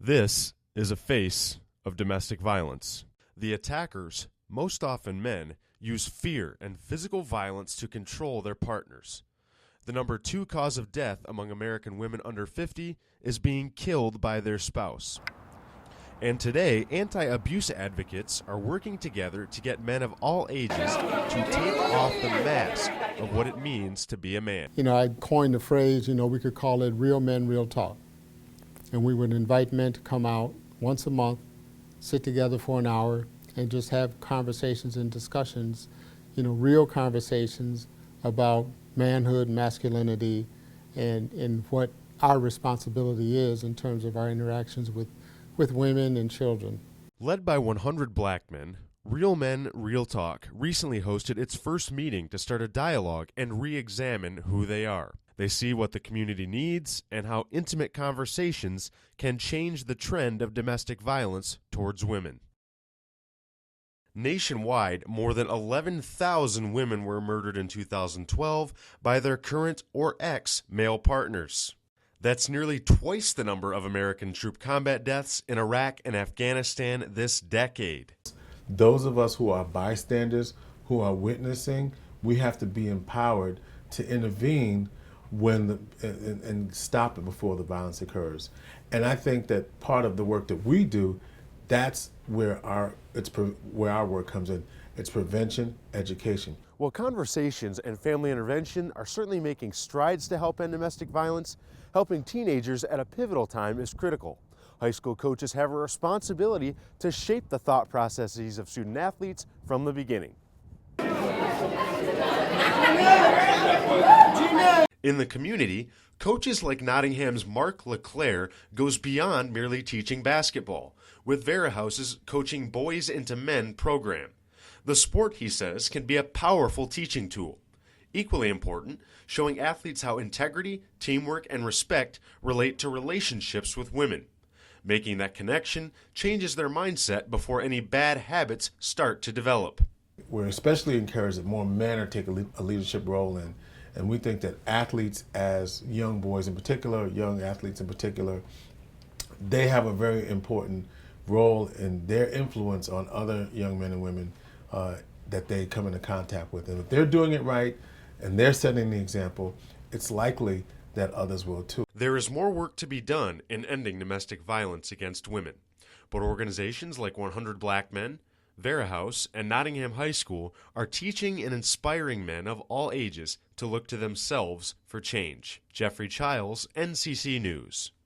This is a face of domestic violence. The attackers, most often men, use fear and physical violence to control their partners. The number 2 cause of death among American women under 50 is being killed by their spouse. And today, anti-abuse advocates are working together to get men of all ages to take off the mask of what it means to be a man. I coined the phrase, we could call it real men, real talk. And we would invite men to come out once a month, sit together for an hour, and just have conversations and discussions, real conversations about manhood, masculinity, and what our responsibility is in terms of our interactions with women and children. Led by 100 black men, Real Men, Real Talk recently hosted its first meeting to start a dialogue and re-examine who they are. They see what the community needs and how intimate conversations can change the trend of domestic violence towards women. Nationwide, more than 11,000 women were murdered in 2012 by their current or ex-male partners. That's nearly twice the number of American troop combat deaths in Iraq and Afghanistan this decade. Those of us who are bystanders, who are witnessing, we have to be empowered to intervene and stop it before the violence occurs. And I think that part of the work that we do, that's where our work comes in. It's prevention, education. While conversations and family intervention are certainly making strides to help end domestic violence, helping teenagers at a pivotal time is critical. High school coaches have a responsibility to shape the thought processes of student athletes from the beginning. In the community, coaches like Nottingham's LeClare goes beyond merely teaching basketball, with Vera House's Coaching Boys into Men program. The sport, he says, can be a powerful teaching tool. Equally important, showing athletes how integrity, teamwork, and respect relate to relationships with women. Making that connection changes their mindset before any bad habits start to develop. We're especially encouraged that more men are taking a leadership role in. And we think that athletes, as young boys in particular, young athletes in particular, they have a very important role in their influence on other young men and women that they come into contact with. And if they're doing it right and they're setting the example, it's likely that others will too. There is more work to be done in ending domestic violence against women, but organizations like 100 Black Men, Vera House, and Nottingham High School are teaching and inspiring men of all ages to look to themselves for change. Geoffrey, Chiles, NCC News.